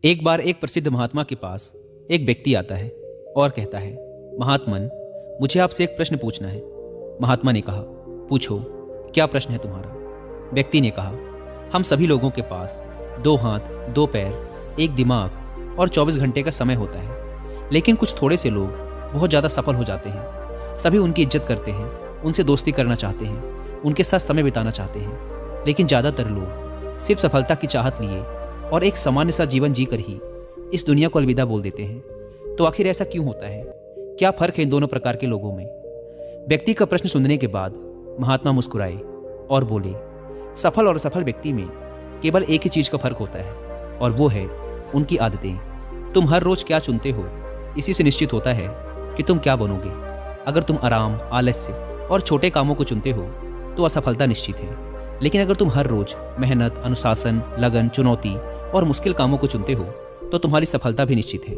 एक बार एक प्रसिद्ध महात्मा के पास एक व्यक्ति आता है और कहता है, महात्मन, मुझे आपसे एक प्रश्न पूछना है। महात्मा ने कहा, पूछो, क्या प्रश्न है तुम्हारा? व्यक्ति ने कहा, हम सभी लोगों के पास 2 हाथ, 2 पैर, एक दिमाग और 24 घंटे का समय होता है, लेकिन कुछ थोड़े से लोग बहुत ज़्यादा सफल हो जाते हैं। सभी उनकी इज्जत करते हैं, उनसे दोस्ती करना चाहते हैं, उनके साथ समय बिताना चाहते हैं, लेकिन ज़्यादातर लोग सिर्फ सफलता की चाहत लिए और एक सामान्य सा जीवन जीकर ही इस दुनिया को अलविदा बोल देते हैं। तो आखिर ऐसा क्यों होता है? क्या फ़र्क है इन दोनों प्रकार के लोगों में? व्यक्ति का प्रश्न सुनने के बाद महात्मा मुस्कुराए और बोले, सफल और असफल व्यक्ति में केवल एक ही चीज़ का फर्क होता है और वो है उनकी आदतें। तुम हर रोज़ क्या चुनते हो, इसी से निश्चित होता है कि तुम क्या बनोगे। अगर तुम आराम, आलस्य और छोटे कामों को चुनते हो तो असफलता निश्चित है, लेकिन अगर तुम हर रोज़ मेहनत, अनुशासन, लगन, चुनौती और मुश्किल कामों को चुनते हो तो तुम्हारी सफलता भी निश्चित है।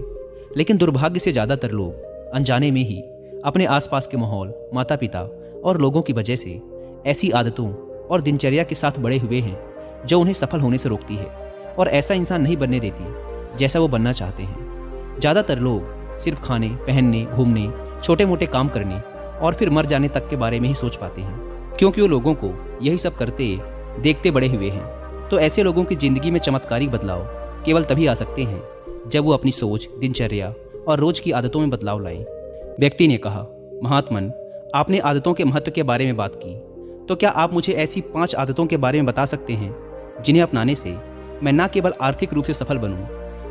लेकिन दुर्भाग्य से ज़्यादातर लोग अनजाने में ही अपने आसपास के माहौल, माता पिता और लोगों की वजह से ऐसी आदतों और दिनचर्या के साथ बड़े हुए हैं जो उन्हें सफल होने से रोकती है और ऐसा इंसान नहीं बनने देती जैसा वो बनना चाहते हैं। ज़्यादातर लोग सिर्फ खाने, पहनने, घूमने, छोटे मोटे काम करने और फिर मर जाने तक के बारे में ही सोच पाते हैं, क्योंकि वो लोगों को यही सब करते देखते बड़े हुए हैं। तो ऐसे लोगों की ज़िंदगी में चमत्कारिक बदलाव केवल तभी आ सकते हैं जब वो अपनी सोच, दिनचर्या और रोज़ की आदतों में बदलाव लाएं। व्यक्ति ने कहा, महात्मन, आपने आदतों के महत्व के बारे में बात की, तो क्या आप मुझे ऐसी 5 आदतों के बारे में बता सकते हैं जिन्हें अपनाने से मैं न केवल आर्थिक रूप से सफल बनूं,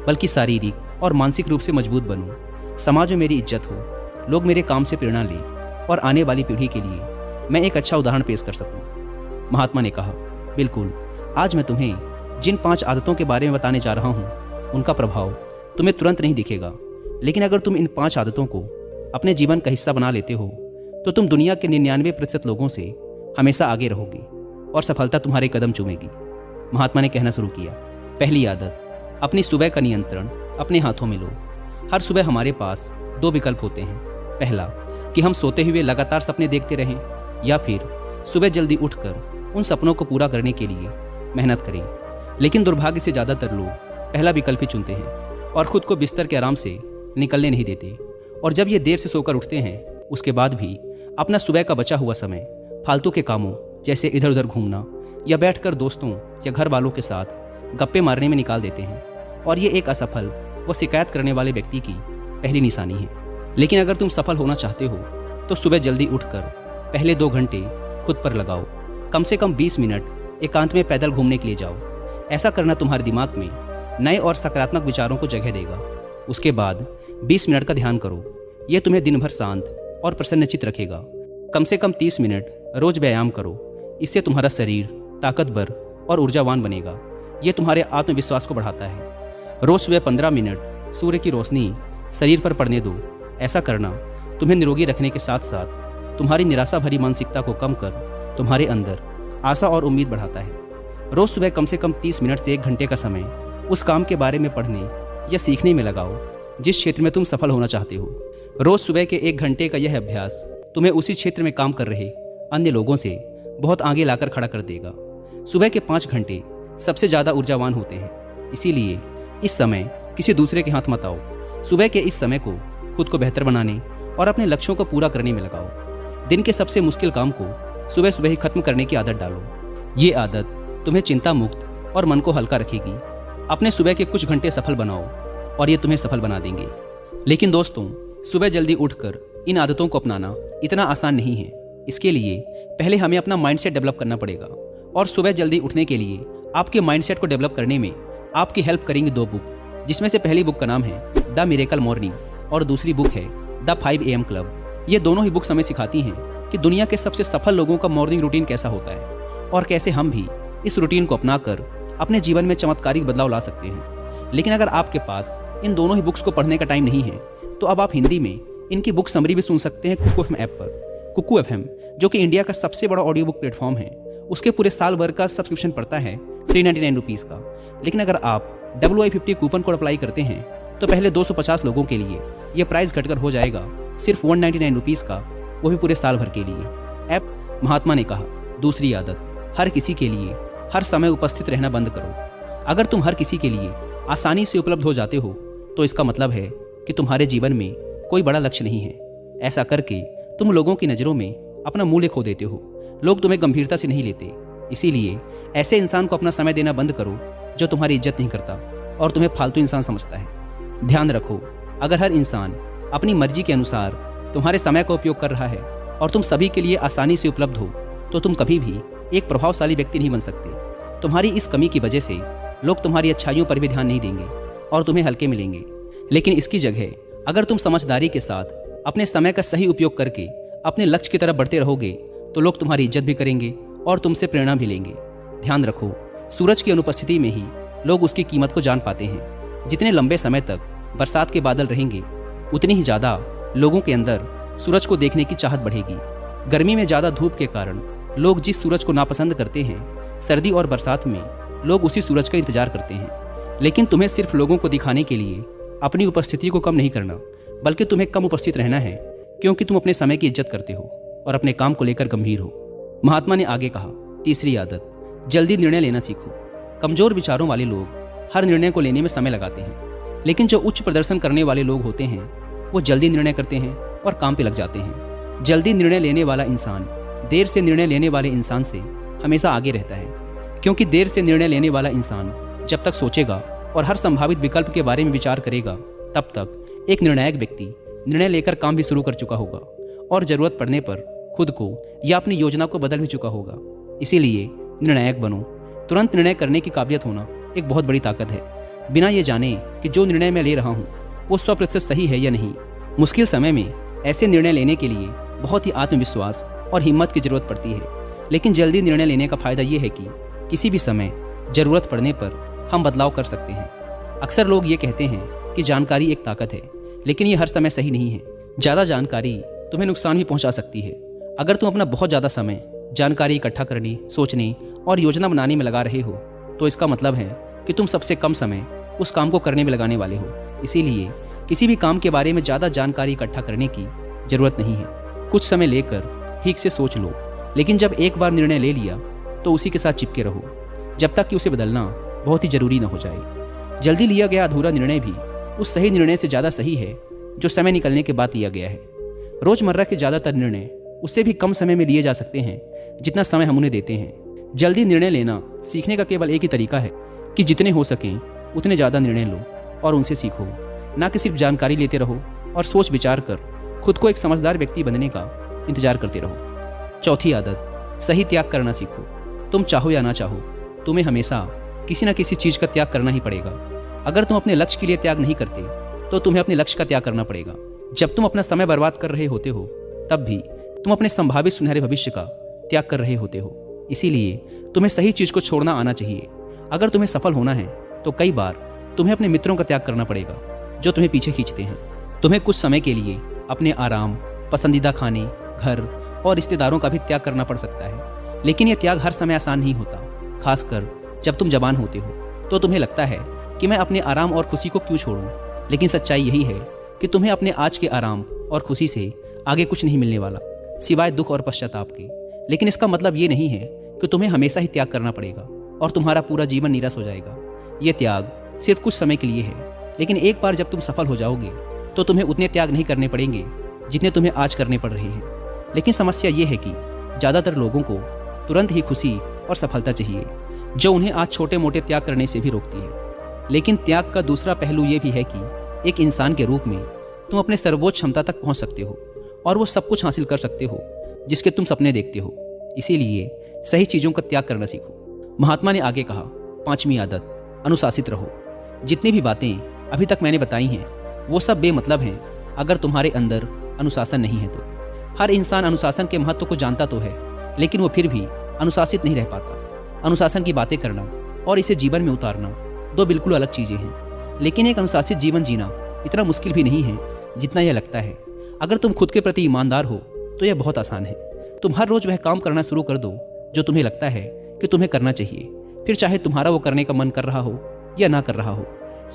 बल्कि शारीरिक और मानसिक रूप से मजबूत बनूं, समाज में मेरी इज्जत हो, लोग मेरे काम से प्रेरणा लें और आने वाली पीढ़ी के लिए मैं एक अच्छा उदाहरण पेश कर सकूं? महात्मा ने कहा, बिल्कुल, आज मैं तुम्हें जिन 5 आदतों के बारे में बताने जा रहा हूं, उनका प्रभाव तुम्हें तुरंत नहीं दिखेगा, लेकिन अगर तुम इन 5 आदतों को अपने जीवन का हिस्सा बना लेते हो तो तुम दुनिया के 99% लोगों से हमेशा आगे रहोगे और सफलता तुम्हारे कदम चूमेगी। महात्मा ने कहना शुरू किया, पहली आदत, अपनी सुबह का नियंत्रण अपने हाथों में लो। हर सुबह हमारे पास 2 विकल्प होते हैं। पहला, कि हम सोते हुए लगातार सपने देखते रहें, या फिर सुबह जल्दी उठकर उन सपनों को पूरा करने के लिए मेहनत करें। लेकिन दुर्भाग्य से ज़्यादातर लोग पहला विकल्प ही चुनते हैं और ख़ुद को बिस्तर के आराम से निकलने नहीं देते। और जब ये देर से सोकर उठते हैं, उसके बाद भी अपना सुबह का बचा हुआ समय फालतू के कामों जैसे इधर उधर घूमना या बैठकर दोस्तों या घर वालों के साथ गप्पे मारने में निकाल देते हैं। और ये एक असफल व शिकायत करने वाले व्यक्ति की पहली निशानी है। लेकिन अगर तुम सफल होना चाहते हो तो सुबह जल्दी उठकर पहले 2 घंटे खुद पर लगाओ। कम से कम 20 मिनट एकांत में पैदल घूमने के लिए जाओ। ऐसा करना तुम्हारे दिमाग में नए और सकारात्मक विचारों को जगह देगा। उसके बाद 20 मिनट का ध्यान करो। यह तुम्हें दिन भर शांत और प्रसन्नचित्त रखेगा। कम से कम 30 मिनट रोज व्यायाम करो। इससे तुम्हारा शरीर ताकतवर और ऊर्जावान बनेगा। यह तुम्हारे आत्मविश्वास को बढ़ाता है। रोज सुबह 15 मिनट सूर्य की रोशनी शरीर पर पड़ने दो। ऐसा करना तुम्हें निरोगी रखने के साथ साथ तुम्हारी निराशा भरी मानसिकता को कम कर तुम्हारे अंदर आशा और उम्मीद बढ़ाता है। रोज सुबह कम से कम 30 मिनट से 1 घंटे का समय उस काम के बारे में पढ़ने या सीखने में लगाओ जिस क्षेत्र में तुम सफल होना चाहते हो। रोज सुबह के 1 घंटे का यह अभ्यास तुम्हें उसी क्षेत्र में काम कर रहे अन्य लोगों से बहुत आगे लाकर खड़ा कर देगा। सुबह के 5 घंटे सबसे ज़्यादा ऊर्जावान होते हैं, इसीलिए इस समय किसी दूसरे के हाथ मत आओ। सुबह के इस समय को खुद को बेहतर बनाने और अपने लक्ष्यों को पूरा करने में लगाओ। दिन के सबसे मुश्किल काम को सुबह सुबह ही खत्म करने की आदत डालो। ये आदत तुम्हें चिंता मुक्त और मन को हल्का रखेगी। अपने सुबह के कुछ घंटे सफल बनाओ और ये तुम्हें सफल बना देंगे। लेकिन दोस्तों, सुबह जल्दी उठकर इन आदतों को अपनाना इतना आसान नहीं है। इसके लिए पहले हमें अपना माइंडसेट डेवलप करना पड़ेगा। और सुबह जल्दी उठने के लिए आपके माइंडसेट को डेवलप करने में आपकी हेल्प करेंगी 2 बुक, जिसमें से पहली बुक का नाम है द मिरेकल मॉर्निंग और दूसरी बुक है द 5 AM क्लब। ये दोनों ही बुक्स हमें सिखाती हैं कि दुनिया के सबसे सफल लोगों का मॉर्निंग रूटीन कैसा होता है और कैसे हम भी इस रूटीन को अपनाकर अपने जीवन में चमत्कारिक बदलाव ला सकते हैं। लेकिन अगर आपके पास इन दोनों ही बुक्स को पढ़ने का टाइम नहीं है तो अब आप हिंदी में इनकी बुक समरी भी सुन सकते हैं कुकू FM ऐप पर। कुकू FM, जो कि इंडिया का सबसे बड़ा ऑडियो बुक प्लेटफॉर्म है, उसके पूरे साल भर का सब्सक्रिप्शन पड़ता है 399 रुपीज़ का। लेकिन अगर आप WI50 कूपन कोड अप्लाई करते हैं तो पहले 250 लोगों के लिए यह प्राइस घटकर हो जाएगा सिर्फ 199 रुपीज़ का, वो भी पूरे साल भर के लिए। ऐप महात्मा ने कहा, दूसरी आदत, हर किसी के लिए हर समय उपस्थित रहना बंद करो। अगर तुम हर किसी के लिए आसानी से उपलब्ध हो जाते हो तो इसका मतलब है कि तुम्हारे जीवन में कोई बड़ा लक्ष्य नहीं है। ऐसा करके तुम लोगों की नज़रों में अपना मूल्य खो देते हो। लोग तुम्हें गंभीरता से नहीं लेते। इसीलिए ऐसे इंसान को अपना समय देना बंद करो जो तुम्हारी इज्जत नहीं करता और तुम्हें फालतू इंसान समझता है। ध्यान रखो, अगर हर इंसान अपनी मर्जी के अनुसार तुम्हारे समय का उपयोग कर रहा है और तुम सभी के लिए आसानी से उपलब्ध हो तो तुम कभी भी एक प्रभावशाली व्यक्ति नहीं बन सकते। तुम्हारी इस कमी की वजह से लोग तुम्हारी अच्छाइयों पर भी ध्यान नहीं देंगे और तुम्हें हल्के मिलेंगे। लेकिन इसकी जगह अगर तुम समझदारी के साथ अपने समय का सही उपयोग करके अपने लक्ष्य की तरफ बढ़ते रहोगे तो लोग तुम्हारी इज्जत भी करेंगे और तुमसे प्रेरणा भी लेंगे। ध्यान रखो, सूरज की अनुपस्थिति में ही लोग उसकी कीमत को जान पाते हैं। जितने लंबे समय तक बरसात के बादल रहेंगे उतनी ही ज़्यादा लोगों के अंदर सूरज को देखने की चाहत बढ़ेगी। गर्मी में ज़्यादा धूप के कारण लोग जिस सूरज को नापसंद करते हैं, सर्दी और बरसात में लोग उसी सूरज का इंतजार करते हैं। लेकिन तुम्हें सिर्फ लोगों को दिखाने के लिए अपनी उपस्थिति को कम नहीं करना, बल्कि तुम्हें कम उपस्थित रहना है, क्योंकि तुम अपने समय की इज्जत करते हो और अपने काम को लेकर गंभीर हो। महात्मा ने आगे कहा, तीसरी आदत, जल्दी निर्णय लेना सीखो। कमजोर विचारों वाले लोग हर निर्णय को लेने में समय लगाते हैं, लेकिन जो उच्च प्रदर्शन करने वाले लोग होते हैं वो जल्दी निर्णय करते हैं और काम पे लग जाते हैं। जल्दी निर्णय लेने वाला इंसान देर से निर्णय लेने वाले इंसान से हमेशा आगे रहता है, क्योंकि देर से निर्णय लेने वाला इंसान जब तक सोचेगा और हर संभावित विकल्प के बारे में विचार करेगा तब तक एक निर्णायक व्यक्ति निर्णय लेकर काम भी शुरू कर चुका होगा और ज़रूरत पड़ने पर खुद को या अपनी योजना को बदल भी चुका होगा। इसीलिए निर्णायक बनो। तुरंत निर्णय करने की काबिलियत होना एक बहुत बड़ी ताकत है, बिना ये जाने कि जो निर्णय मैं ले रहा हूँ वो 100% सही है या नहीं। मुश्किल समय में ऐसे निर्णय लेने के लिए बहुत ही आत्मविश्वास और हिम्मत की ज़रूरत पड़ती है। लेकिन जल्दी निर्णय लेने का फ़ायदा ये है कि किसी भी समय ज़रूरत पड़ने पर हम बदलाव कर सकते हैं। अक्सर लोग ये कहते हैं कि जानकारी एक ताकत है, लेकिन ये हर समय सही नहीं है। ज़्यादा जानकारी तुम्हें नुकसान भी पहुंचा सकती है। अगर तुम अपना बहुत ज़्यादा समय जानकारी इकट्ठा करने, सोचने और योजना बनाने में लगा रहे हो तो इसका मतलब है कि तुम सबसे कम समय उस काम को करने में लगाने वाले हो। इसीलिए किसी भी काम के बारे में ज़्यादा जानकारी इकट्ठा करने की ज़रूरत नहीं है। कुछ समय लेकर ठीक से सोच लो, लेकिन जब एक बार निर्णय ले लिया तो उसी के साथ चिपके रहो जब तक कि उसे बदलना बहुत ही ज़रूरी न हो जाए। जल्दी लिया गया अधूरा निर्णय भी उस सही निर्णय से ज़्यादा सही है जो समय निकलने के बाद लिया गया है। रोज़मर्रा के ज़्यादातर निर्णय उससे भी कम समय में लिए जा सकते हैं जितना समय हम उन्हें देते हैं। जल्दी निर्णय लेना सीखने का केवल एक ही तरीका है कि जितने हो सकें उतने ज़्यादा निर्णय लो और उनसे सीखो, ना कि सिर्फ जानकारी लेते रहो और सोच विचार कर खुद को एक समझदार व्यक्ति बनने का इंतजार करते रहो। चौथी आदत, सही त्याग करना सीखो। तुम चाहो या ना चाहो तुम्हें हमेशा किसी न किसी चीज़ का त्याग करना ही पड़ेगा। अगर तुम अपने लक्ष्य के लिए त्याग नहीं करते तो तुम्हें अपने लक्ष्य का त्याग करना पड़ेगा। जब तुम अपना समय बर्बाद कर रहे होते हो तब भी तुम अपने संभावित सुनहरे भविष्य का त्याग कर रहे होते हो। इसीलिए तुम्हें सही चीज़ को छोड़ना आना चाहिए। अगर तुम्हें सफल होना है तो कई बार तुम्हें अपने मित्रों का त्याग करना पड़ेगा जो तुम्हें पीछे खींचते हैं। तुम्हें कुछ समय के लिए अपने आराम, पसंदीदा खाने, घर और रिश्तेदारों का भी त्याग करना पड़ सकता है। लेकिन यह त्याग हर समय आसान नहीं होता। खासकर जब तुम जवान होते हो तो तुम्हें लगता है कि मैं अपने आराम और खुशी को क्यों छोड़ूं। लेकिन सच्चाई यही है कि तुम्हें अपने आज के आराम और खुशी से आगे कुछ नहीं मिलने वाला सिवाय दुख और पश्चाताप के। लेकिन इसका मतलब ये नहीं है कि तुम्हें हमेशा ही त्याग करना पड़ेगा और तुम्हारा पूरा जीवन निराश हो जाएगा। ये त्याग सिर्फ कुछ समय के लिए है, लेकिन एक बार जब तुम सफल हो जाओगे तो तुम्हें उतने त्याग नहीं करने पड़ेंगे जितने तुम्हें आज करने पड़ रहे हैं। लेकिन समस्या ये है कि ज़्यादातर लोगों को तुरंत ही खुशी और सफलता चाहिए, जो उन्हें आज छोटे मोटे त्याग करने से भी रोकती है। लेकिन त्याग का दूसरा पहलू ये भी है कि एक इंसान के रूप में तुम अपने सर्वोच्च क्षमता तक पहुंच सकते हो और वो सब कुछ हासिल कर सकते हो जिसके तुम सपने देखते हो। इसीलिए सही चीज़ों का त्याग करना सीखो। महात्मा ने आगे कहा, पांचवी आदत, अनुशासित रहो। जितनी भी बातें अभी तक मैंने बताई हैं वो सब बेमतलब हैं अगर तुम्हारे अंदर अनुशासन नहीं है तो। हर इंसान अनुशासन के महत्व को जानता तो है, लेकिन वो फिर भी अनुशासित नहीं रह पाता। अनुशासन की बातें करना और इसे जीवन में उतारना दो बिल्कुल अलग चीज़ें हैं। लेकिन एक अनुशासित जीवन जीना इतना मुश्किल भी नहीं है जितना यह लगता है। अगर तुम खुद के प्रति ईमानदार हो तो यह बहुत आसान है। तुम हर रोज़ वह काम करना शुरू कर दो जो तुम्हें लगता है कि तुम्हें करना चाहिए, फिर चाहे तुम्हारा वो करने का मन कर रहा हो या ना कर रहा हो।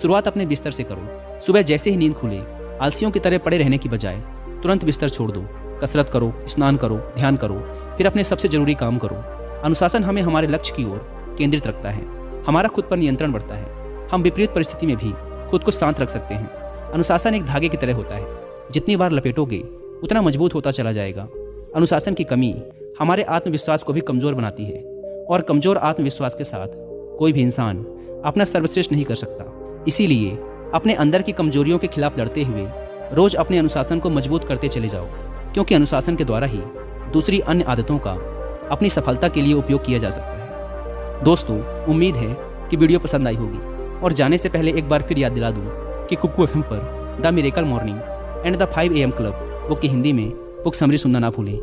शुरुआत अपने बिस्तर से करो। सुबह जैसे ही नींद खुले आलसियों की तरह पड़े रहने की बजाय तुरंत बिस्तर छोड़ दो। कसरत करो, स्नान करो, ध्यान करो, फिर अपने सबसे ज़रूरी काम करो। अनुशासन हमें हमारे लक्ष्य की ओर केंद्रित रखता है, हमारा खुद पर नियंत्रण बढ़ता है हम विपरीत परिस्थिति में भी खुद को शांत रख सकते हैं। अनुशासन एक धागे की तरह होता है, जितनी बार लपेटोगे उतना मजबूत होता चला जाएगा। अनुशासन की कमी हमारे आत्मविश्वास को भी कमज़ोर बनाती है, और कमज़ोर आत्मविश्वास के साथ कोई भी इंसान अपना सर्वश्रेष्ठ नहीं कर सकता। इसीलिए अपने अंदर की कमजोरियों के खिलाफ लड़ते हुए रोज़ अपने अनुशासन को मजबूत करते चले जाओ, क्योंकि अनुशासन के द्वारा ही दूसरी अन्य आदतों का अपनी सफलता के लिए उपयोग किया जा सकता है। दोस्तों, उम्मीद है कि वीडियो पसंद आई होगी, और जाने से पहले एक बार फिर याद दिला दूं कि कुकू एफएम पर the miracle morning and the 5 AM club book की हिंदी में बुक समरी सुनना ना भूलें।